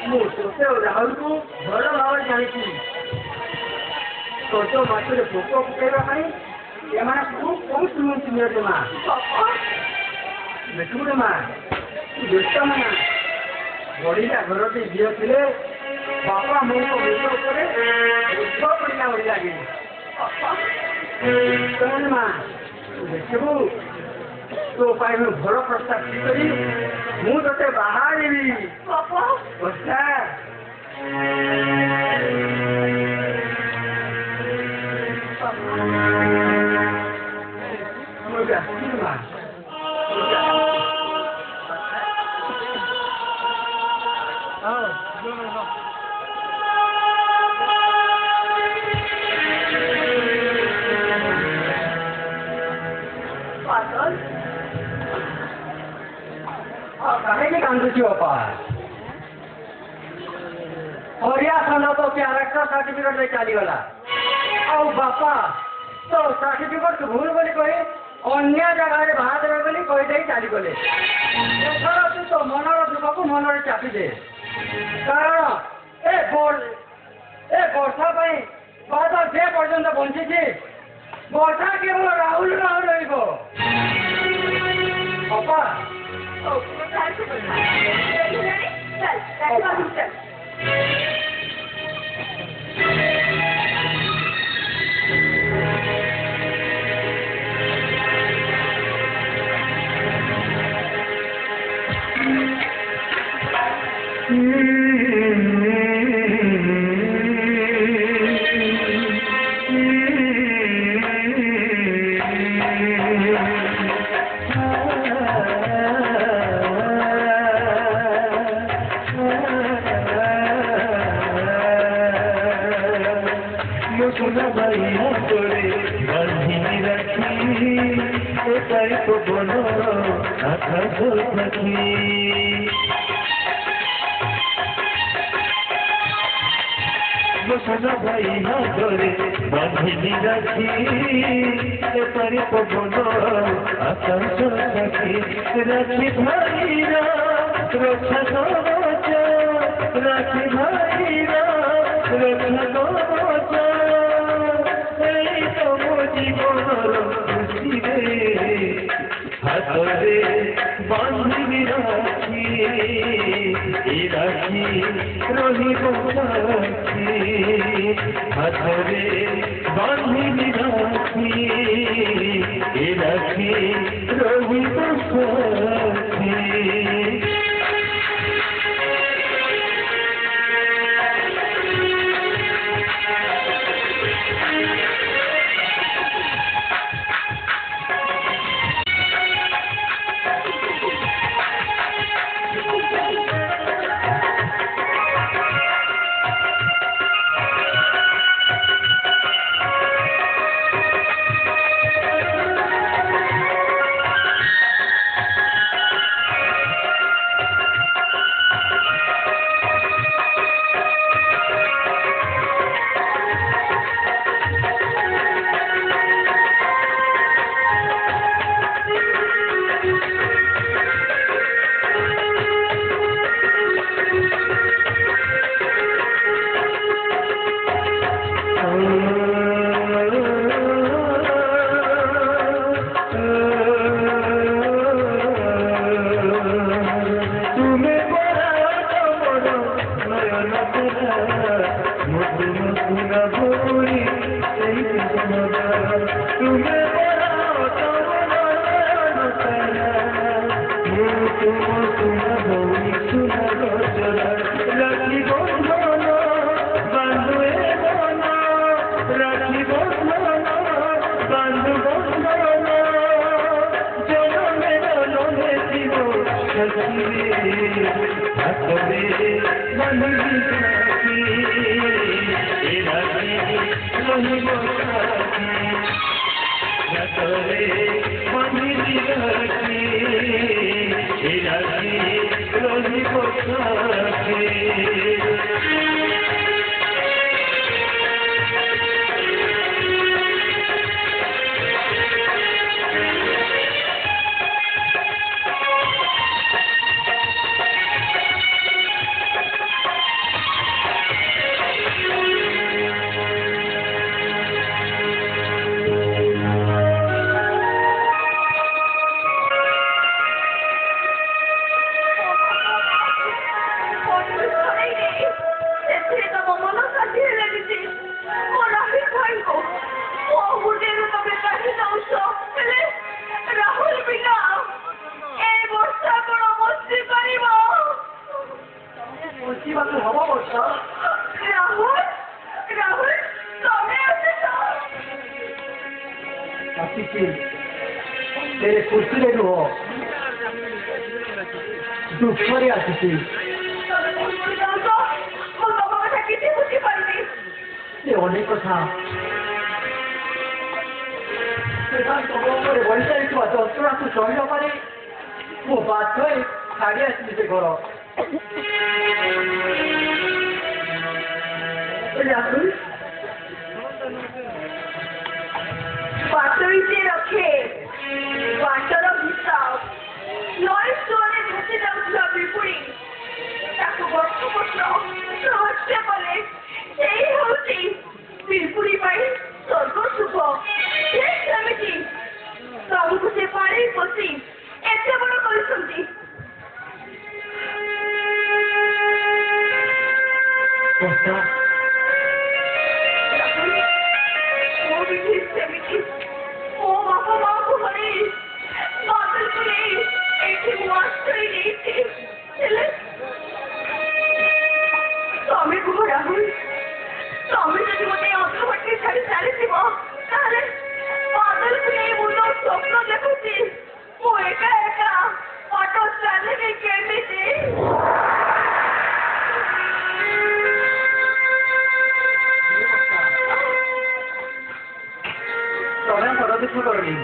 ମୁଁ ତୋତେ ରାହୁଲକୁ ଭଲ ଭାବରେ ଜାଣିଛି। ତୋଟ ମାଟିରେ ପୋକ ପକେଇବା ପାଇଁ ଏମାନେ ଖୁବ୍ କମ୍ ଶୁଣନ୍ତି ନିଅନ୍ତି ମା। ଦେଖିବୁ ମା ବ୍ୟସ୍ତ ମା ବଢିଲା ଘରଟି ଝିଅ ଥିଲେ ବାପା ମୋଙ୍କ ମୁଣ୍ଡ ଉପରେ ବୁଝ ପଡ଼ିଲା ଭଳି ଲାଗେ। ମା ଦେଖିବୁ ତୋ ପାଇଁ ମୁଁ ଭଲ ପ୍ରସ୍ତାବ କରି ମୁଁ ତୋତେ ବାହା ଦେବି। कहेंगे कांग्रेस बापा हरिया खाना तो कैरेक्टर सर्टिफिकेट ले चली गला और बापा तो सर्टिफिकेट भूल बोली कही अन्य जगह बाहर देवे बोली कही दे चली गले। एथर तू तो मनर दुख को मनरे चापी दे कारण ए वर्षा बादल जे पर्यंत बंची वर्षा केवल राहुल राहुल रही बापा सोना भाई हाथरे बांधिनी राखी एपरी पवन आकाश सखी राखी भाई रक्षा कवच राखी भाई रक्षा कवच एई तो मो जीवनर खुशी रे हाथरे बांधिनी राखी राखी रहिब साथी हाथरे बांधिनी राखी राखी रहिब साथी। ଲୁଚିବାକୁ ହବ ବର୍ଷ। ରାହୁଲ ରାହୁଲ ତମେ ଆସିଛ ଆସିଛି ସେ ଖୁସିରେ ନୁହଁ ଦୁଃଖରେ ଆସିଛି। ତମେ କୋଉଠି ଯାଉଛ ମୁଁ ତମ କଥା କିଛି ବୁଝିପାରିନି। ସେ ଅନେକ କଥା ସେଟା ତମ ଉପରେ ବଢ଼ିଯାଇଥିବା ଯନ୍ତ୍ରଣାକୁ ସହିବ ପାରି ମୁଁ ବାଧ୍ୟ ହୋଇ ଛାଡ଼ି ଆସିଲି ସେ ଘର। राहुल बाटोई से रखे बाटर हिसाब नय स्टोरे भेसी जाउथला बिपुड़ी ताको वर्ष वर्ष सहस्ते बोले सेई होची बिपुड़ी पाई स्वर्ग सुख से समिति सबको से पारे बसी एते बड़ करिसंती ବର୍ଷା ओ बापा माँ को हरी बादल को ले ऐसे मुआस्तर ही नहीं थी चले स्वामी को राहुल स्वामी जब मुझे अंतर्वटी छाड़ी चाली थी वो ताले बादल को ले मुझे स्वप्न देखो थी वो एका एका ऑटो चाले नहीं कहती थी ତମେ ବଡ଼ ଦୁଃଖ କରନି।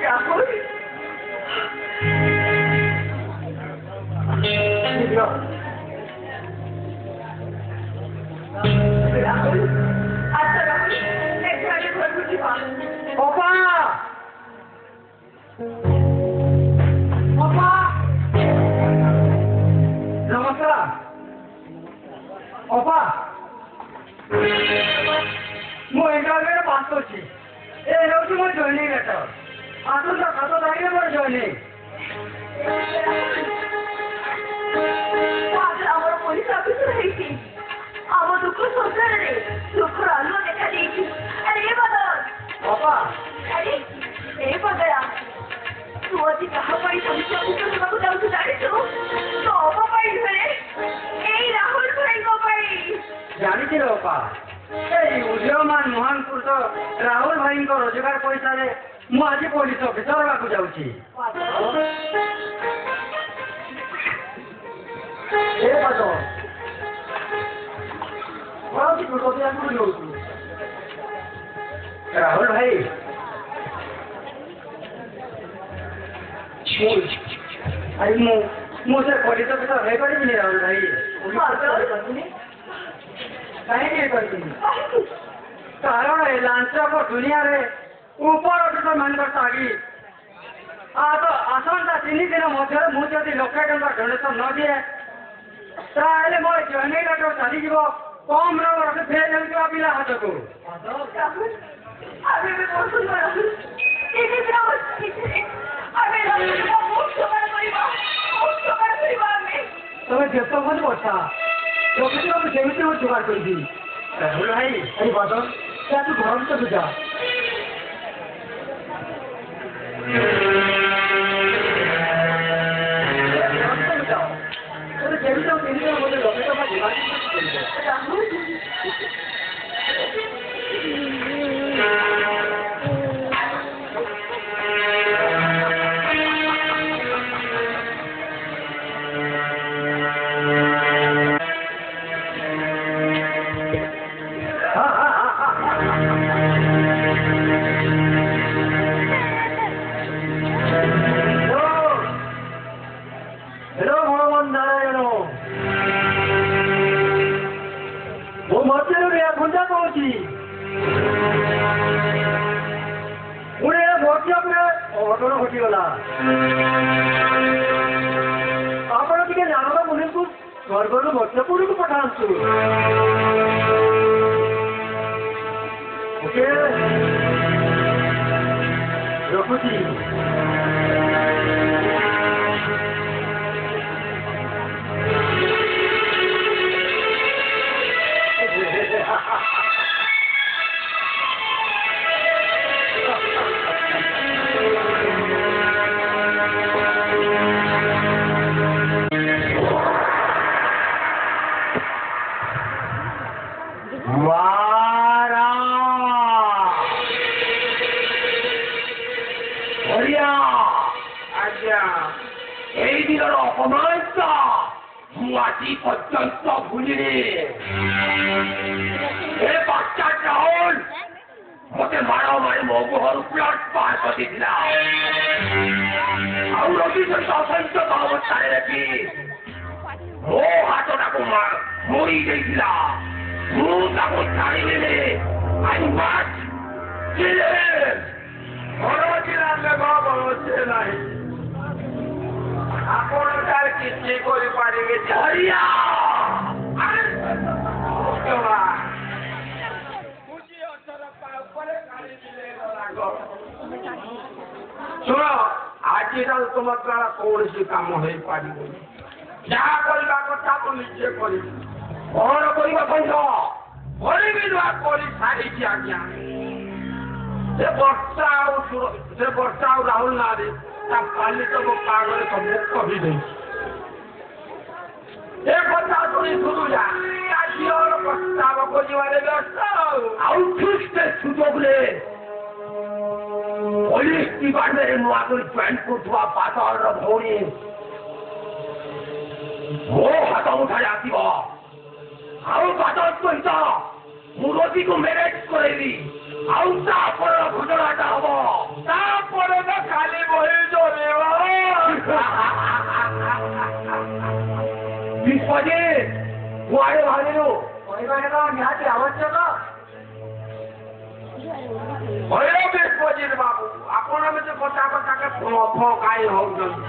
राहुल राहुल अच्छा राहुल एक घड़ी घर को जीवा ଅପା ଅପା ନମସ୍କାର ଅପା ମୁଁ ଇଣ୍ଟରଭ୍ୟୁରେ ପାସ୍ କରିଛି। ଏ ହେଉଛି ମୋ ଜଏନିଂ ଲେଟର। ଆସନ୍ତା 7 ତାରିଖରେ ମୋର ଜଏନିଂ। ଆମର ପଇସା ଅଫିସର ହେଇଛି ଆମ ଦୁଃଖ ସଂସାରରେ ଦୁଃଖର ଆଲୁଅ ଦେଖା ଦେଇଛି ଆରେ ଏ ବଦଳ ଅପା ଆରେ ଏ ବଦଳା ତୁ ଆଜି କାହା ପାଇଁ ପଇସା ଅଫିସର ହେବାକୁ ଯାଉଛୁ ଜାଣିଛୁ ତୋ ଅପା ପାଇଁ ନୁହେଁ ଏଇ ରାହୁଲ ଭାଇଙ୍କ ପାଇଁ ଜାଣିଛି ରେ ଅପା ଏଇ ଉଦୀୟମାନ ମହାନ ପୁରୁଷ ରାହୁଲ ଭାଇଙ୍କ ରୋଜଗାର ପଇସାରେ ମୁଁ ଆଜି ପୋଲିସ ଅଫିସର ହେବାକୁ ଯାଉଛି। ଏ ବାଦ ରାହୁଲ ଭାଇ ଆରେ ମୁଁ ସେ ପୋଲିସ ଅଫିସର ହେଇପାରିବିନି ରାହୁଲ ଭାଇ। କାହିଁକି ହେଇପାରିବିନି? କାରଣ ଏ ଲାଞ୍ଚକ ଦୁନିଆରେ ଉପର ଅଫିସର ମାନଙ୍କର ତାଗି ଆସନ୍ତା 3 ଦିନ ମଧ୍ୟରେ ମୁଁ ଯଦି ଲକ୍ଷେ ଟଙ୍କା ଡୋନେସନ୍ ନ ଦିଏ ତାହେଲେ ମୋର ଜଏନିଂ ଲେଟର ଚାଲିଯିବ କମ୍ ନମ୍ବର ଫେଲ୍ ହେଉଥିବା ପିଲା ହାତକୁ। राहुल अभी मैं बोलूँ राहुल इसी तरह अभी राहुल का मुक्त परिवार में ତମେ ବ୍ୟସ୍ତ ହୁଅନି ବର୍ଷା ଲକ୍ଷେ ଟଙ୍କା ମୁଁ ଯେମିତି ମୁଁ ଯୋଗାଡ଼ କରିବି। ରାହୁଲ ଭାଇ ଏଇ ବାଦ ତୁ ଘର ଭିତରକୁ ଯା। ଯେମିତି ଆଉ 3 ଦିନ ମୋତେ ଲକ୍ଷେ ଟଙ୍କା ଯୋଗାଡ଼ କରିବ। राहुल हेलो भगवान नारायण ମୁଁ ମଧ୍ୟରୁ ଗୁଞ୍ଜା କହୁଛି ପୁଣି ଭୋଟ ଉପରେ ଅଘଟଣ ଘଟିଗଲା। ଆପଣ ଟିକେ ନାରଦ ମୁନିଙ୍କୁ ସ୍ୱର୍ଗରୁ ମତ୍ସ୍ୟପୁରକୁ ପଠାନ୍ତୁ। ଓକେ ରଖୁଛି। ଅପମାନତା ମୁଁ ଆଜି ପର୍ଯ୍ୟନ୍ତ ଭୁଲିନି। ଏ ବାଚ୍ଚା ଚାଉଳ ମତେ ମାଡ଼ ମାରି ମୋ ଗୁହରୁ ପ୍ଲଟ୍ ବାହାର କରିଦେଇଥିଲା। ଆଉ ରବି ସହିତ ଅସଂଖ୍ୟ ଅବସ୍ଥାରେ ଦେଖି ମୋ ହାତଟାକୁ ମୋଡ଼ି ଦେଇଥିଲା। ମୁଁ ତାକୁ ଛାଡ଼ିବିନି। ଆଇ ମାଷ୍ଟ କିଲ୍ ହିମ୍। ବଡ଼ ଥିଲା ମେଘ ବଳୁଛି ନାହିଁ। ଆପଣ ତାର କିଛି କରିପାରିବେ ହରିଆ ଶୁଣ ଆଜିକାଲି ତୁମ ଦ୍ୱାରା କୌଣସି କାମ ହେଇପାରିବନି। ଯାହା କରିବା କଥା ମୁଁ ନିଜେ କରିବି। କଣ କରିବା କହୁଛ? କରିବି ନୂଆ କରି ସାରିଛି ଆଜ୍ଞା। ସେ ବର୍ଷା ଆଉ ରାହୁଲ ନାଁରେ ତା କାଲି ତ ମୋ ପାଗରେ ସବୁ କହିଦେଇଛି। ଏ କଥା ଶୁଣି ଶୁଣୁଯା ତା ଝିଅର ପ୍ରସ୍ତାବ ଖୋଜିବାରେ ବ୍ୟସ୍ତ। ଆଉ ଠିକ ସେ ସୁଯୋଗରେ ପୋଲିସ ଡିପାର୍ଟମେଣ୍ଟରେ ନୂଆ କରି ଜଏଣ୍ଟ କରୁଥିବା ପାତାଳର ଭଉଣୀ ମୋ ହାତ ମୁଠାରେ ଆସିବ। ଆଉ ପାତାଳ ସହିତ ମୁଁ ରୋଜିକୁ ମ୍ୟାରେଜ କରେଇବି। ଆଉ ତାପରେ ଘଟଣାଟା ହବ। ତାପରେ ତ ଖାଲି ବହି ଜୋରେଇବ। ବିଶ୍ୱଜିତ କୁଆଡ଼େ ବାହାରିଲୁ? କହିବାରେ ତ ନିହାତି ଆବଶ୍ୟକ। ହଇର ବିଶ୍ୱଜିତ ବାବୁ ଆପଣ ଏମିତି କଥା କଥାକେ କାହିଁ ହଉଛନ୍ତି?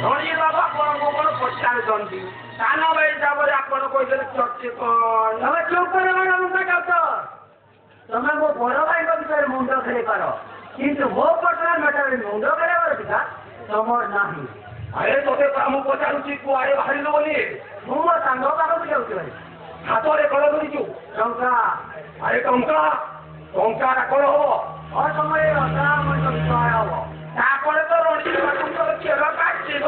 ରଣଜିତ ବାବୁ ଆପଣଙ୍କୁ କଣ ପଚାରୁଛନ୍ତି? ସାନ ଭାଇ ହିସାବରେ ଆପଣ କହିଦେଲେ ଚର୍ଚ୍ଚି କଣ? ତମେ ଚୁପ୍ করে ମୁଣ୍ଡ ଯାଉଛ। ତମେ ମୋ ବଡ଼ ଭାଇଙ୍କ ବିଷୟରେ ମୁଣ୍ଡ ଖେଳି ପାର, କିନ୍ତୁ ମୋ ପର୍ସନାଲ ମ୍ୟାଟରରେ ମୁଣ୍ଡ ଖେଳିବାର ଅଧିକାର ତମର ନାହିଁ। ଆରେ ତୋତେ ମୁଁ ପଚାରୁଛି କୁଆଡ଼େ ବାହାରିଲୁ ବୋଲି? ମୁଁ ମୋ ସାଙ୍ଗ ପାଖକୁ ଯାଉଛି ଭାଇ। ହାତରେ କଣ ଧରିଛୁ? ଟଙ୍କା। ଆରେ ଟଙ୍କାଟା କଣ ହବ? ଅସମୟରେ ଅଧା ମଣିଷ ବିଷୟ ହବ। ତାପରେ ତ ରଣଜିତ ବାବୁଙ୍କର ଚେର କାଟିବ।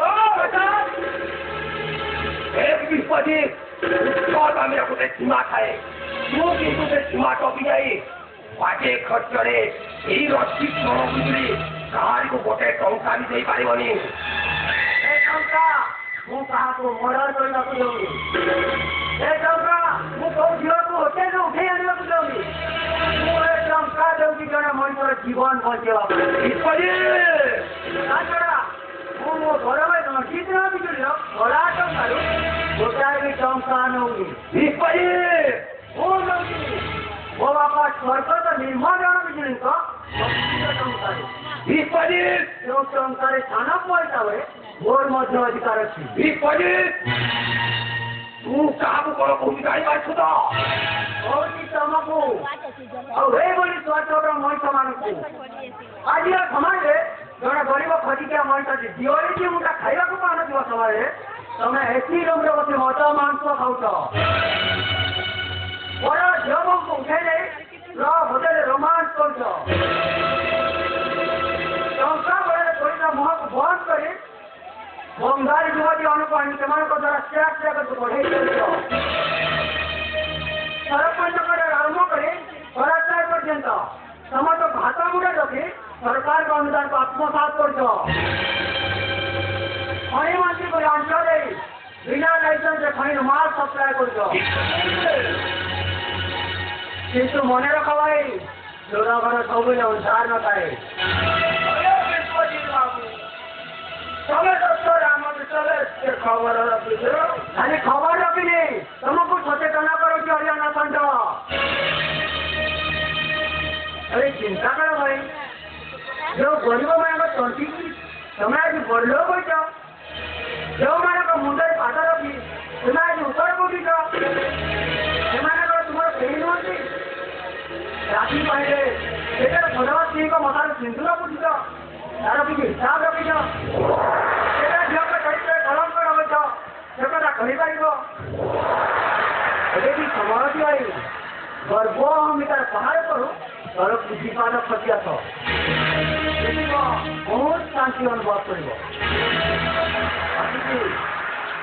ବିଶ୍ୱଜିତ ଆମେ ଗୋଟେ ସୀମା ଥାଏ। ମୁଁ କିନ୍ତୁ ସେ ସୀମା ଟପି ଯାଇ ବାଜେ ଖର୍ଚ୍ଚରେ ଏଇ ରସି ବୁଝିଲି କାହାରିକୁ ଗୋଟେ ଟଙ୍କା ବି ଦେଇପାରିବନି। ଏ ଟଙ୍କା ମୁଁ କାହାକୁ ମର୍ଡର କରିବାକୁ ଯାଉନି। ଏ ଟଙ୍କା ମୁଁ କୋଉ ଝିଅକୁ ହୋଟେଲରୁ ଉଠେଇ ଆଣିବାକୁ ଯାଉନି। ମୁଁ ଏ ଟଙ୍କା ଦେଉଛି ଜଣେ ମଣିଷର ଜୀବନ ବଞ୍ଚେଇବା ପାଇଁ। ତାଛଡ଼ା ମୁଁ ମୋ ଘର ଭାଇ ରଣଜିତ ବିଜୁଳିର କଳା ଟଙ୍କାରୁ ଗୋଟାଏ ବି ଟଙ୍କା ନଉନି। ମୁଁ ନଉଛି ମୋ ବାପା ସ୍ୱର୍ଗତ ନିର୍ମଳ ବିଜୁଳିଙ୍କ ଟଙ୍କାରେ। ଯେଉଁ ଟଙ୍କାରେ ସାନ ପୁଅ ହିସାବରେ ମୋର ମଧ୍ୟ ଅଧିକାର ଅଛି। ତୁ କାହାକୁ କଣ କହୁଛୁ ଜାଣିପାରୁଛୁ ତ? କହୁଛି ତମକୁ ଆଉ ଏଇଭଳି ସ୍ୱାର୍ଥପର ମଣିଷମାନଙ୍କୁ। ଆଜିର ସମାଜରେ ଜଣେ ଗରିବ ଖଟିକିଆ ମଣିଷ ଦିଓଳି ମୁଣ୍ଡା ଖାଇବାକୁ ପାଉନଥିବା ସମୟରେ ତମେ ଏସି ରୁମ୍ରେ ବସି ମଦ ମାଂସ ଖାଉଛ। ବଡ଼ ଝିଅ ବୋଉଙ୍କୁ ଉଠେଇ ନେଇ ହୋଟେଲରେ ରୋମାନ୍ସ କରୁଛ। ଟଙ୍କା ବଳରେ ପଇସା ମୁହଁକୁ ବନ୍ଦ କରି ବଙ୍ଗାଳୀ ଯୁବତୀ ମାନଙ୍କୁ ଆଣି ସେମାନଙ୍କ ଦ୍ୱାରା ସେୟାକୁ ବଢେଇ ଦେଉଛ। ସରପଞ୍ଚଙ୍କର ଆରମ୍ଭ କରି କଳାକାର ପର୍ଯ୍ୟନ୍ତ ସମସ୍ତ ଭାତ ମୁଣ୍ଡେ ରଖି ସରକାରଙ୍କ ଅନୁଦାନକୁ ଆତ୍ମସାତ କରୁଛ। ଖଣି ମନ୍ତ୍ରୀକୁ ଲାଞ୍ଚ ଦେଇ ବିନା ଲାଇସେନ୍ସରେ ଖଣିରୁ ମାଲ ସପ୍ଲାଏ କରୁଛ। କିନ୍ତୁ ମନେ ରଖ ଭାଇ, ଚୋରା ଘର ସବୁବେଳେ ଅନ୍ଧାର ନଥାଏ। ତମେ ଦୋଷ ଆମ ବିଷୟରେ ଖବର ରଖିଛ। ଖାଲି ଖବର ରଖିନି, ତମକୁ ସଚେତନ କରୁଛି ହରିୟାଣା ଖଣ୍ଡ। अरे चिंता करो भाई, जो गरीब मान तंटी तुम आज बड़ लोग हो, जो मान मुंडे पाद रखी तुम आज ऊपर उठिच, तुम कहीं नुहति। राति पाइले भगवत सिंह मथार सिंदूर बुझिच, तार कि हिसाब रखिच, झील चरित्र कलंक रखिच, से कथा कहीपर भी समय अच्छी भाई। गर्व अहमिकार पहाड़ करूँ तर बुद्धिपाद खसी आस, बहुत शांति अनुभव कर।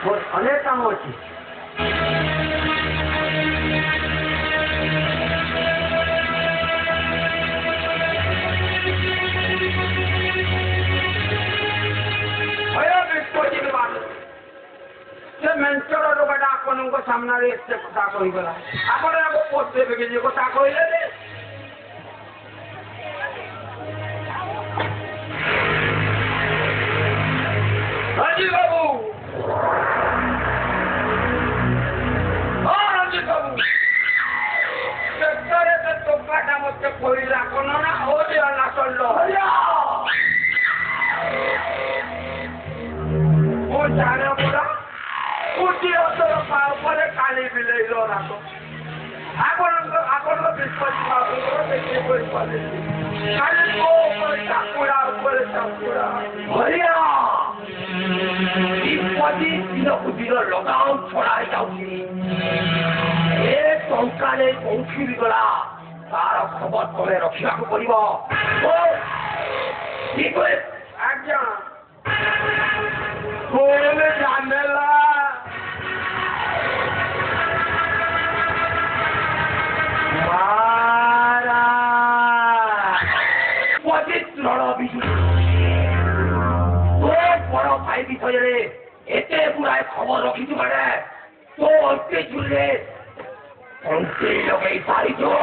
मोर अनेक काम अच्छी। ମେଞ୍ଚର ଲୋକଟା ଆପଣଙ୍କ ସାମ୍ନାରେ ଏତେ କଥା କହିଗଲା ଆପଣ ଆଗ ପୋଷେଇବେ କି ଯେ କଥା କହିଲେ ରଞ୍ଜି ବାବୁ ରଞ୍ଜି ବାବୁ ସେତରେ ସେ ଟୋକାଟା ମତେ କହିଲା କଣ ନା ଓରିଆ ନାଚଲ ମୁଁ ଜାଣେ ପରା କୋଟି ଅତର ଉପରେ କାଲି ବିଲେଇଲ ରାତ ଆପଣଙ୍କ ବିଶ୍ୱାସ ବାବୁଙ୍କର ଦେଖି କରିପାରିଲି କାଲି ମୋ ଉପରେ ଚାକୁଡ଼ା ଭରିଆ ବିପତ୍ତି ଦିନକୁ ଦିନ ଲଗାଉ ଛଡ଼ା ହେଇଯାଉଛି ଏ ଟଙ୍କା ନେଇ କୋଉଠି ବି ଗଲା ତାର ଖବର ତମେ ରଖିବାକୁ ପଡ଼ିବ ଆଜ୍ଞା बोले जानेला मारा पवित्र बिजुली तो बड़ भाई विषय एते गुड़ाए खबर रखी माने तो अंते झुले अंते लगे सारी जो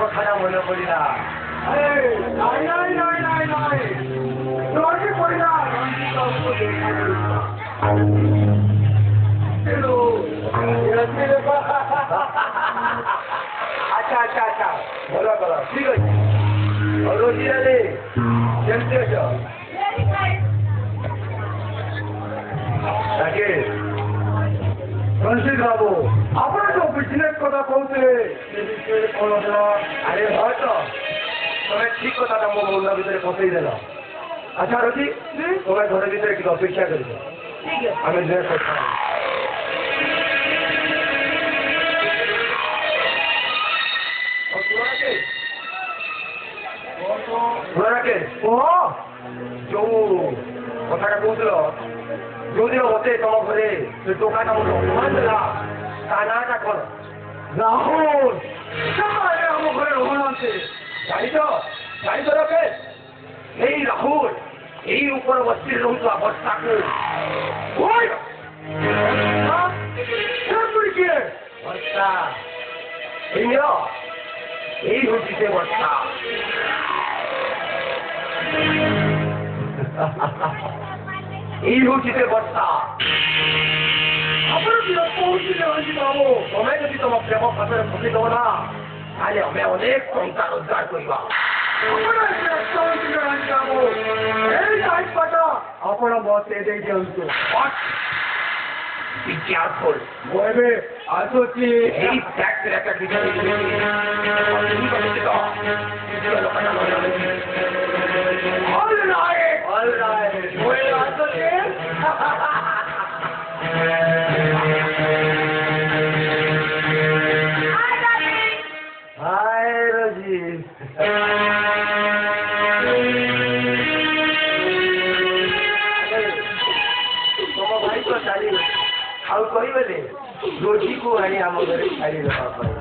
কথাটা মনে করি না আচ্ছা আচ্ছা আচ্ছা ভালো ভালো ঠিক আছে রোজিরালে কেমতি অছ রঞ্জিত বাবু আপনার তো বিজনেস কথা কৌলে আরে হয়তো তুমি ঠিক কথাটা মো মুন্ডা ভিতরে পৌঁছাই দেল আচ্ছা রোজি তোমার ঘরের ভিতরে একটু অপেক্ষা করবে আমি ড্রেস করতে ଯୋଉ କଥାଟା କହୁଥିଲ ଯୋଉଦିନ ମତେ ତମ ଘରେ ସେ ଟୋକାଟା ମତେ ଅପମାନ ଦେଲା ତା ନାଁଟା କଣ ରାହୁଲ ସେମାନେ ଆମ ଘରେ ରହୁନାହାନ୍ତି ଜାଣିଛ ରକେ ଏଇ ରାହୁଲ ଏଇ ଉପର ବସ୍ତିରେ ରହୁଥିବା ବର୍ଷାକୁ କିଏ ବର୍ଷା ଏଇ ହଉଛି ସେ ବର୍ଷା এই হচ্ছে যে বর্ষা আপনার বিরক্ত হচ্ছিল বাবু তবে যদি তোমার প্রেম খাতারে ফসি দেব না তাহলে আমি অনেক টঙ্কা রোজগার করিবা ଆପଣ ବସ୍ ଦେଇ ଦିଅନ୍ତୁ ଏବେ ଆସୁଛି ଏଇ ଫ୍ୟାକ୍ଟ୍ରି ଏକା All right. Well, also there. Hi, Daddy. Hi, Roji. ତମ ଭାଇ ତ ଚାଲିଗଲେ ଆଉ କହିବେନି ରୋଜିକୁ ଆଣି ଆମ ଘରେ ଛାଡ଼ିଦେବା ପାଇଁ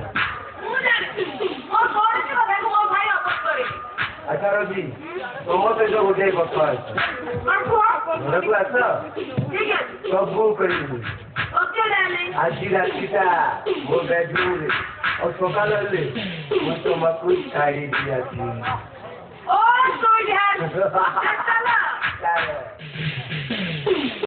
ଆଚ୍ଛା ରୋଜି ତମ ସହିତ ଗୋଟେ କଥା ଅଛି ଘରକୁ ଆସ ସବୁ କରିବି ଆଜି ରାତିଟା ମୋ ବେଡରୁମରେ ଆଉ ସକାଳ ହେଲେ ମୁଁ ତମକୁ ଛାଡ଼ିକି ଆସିବି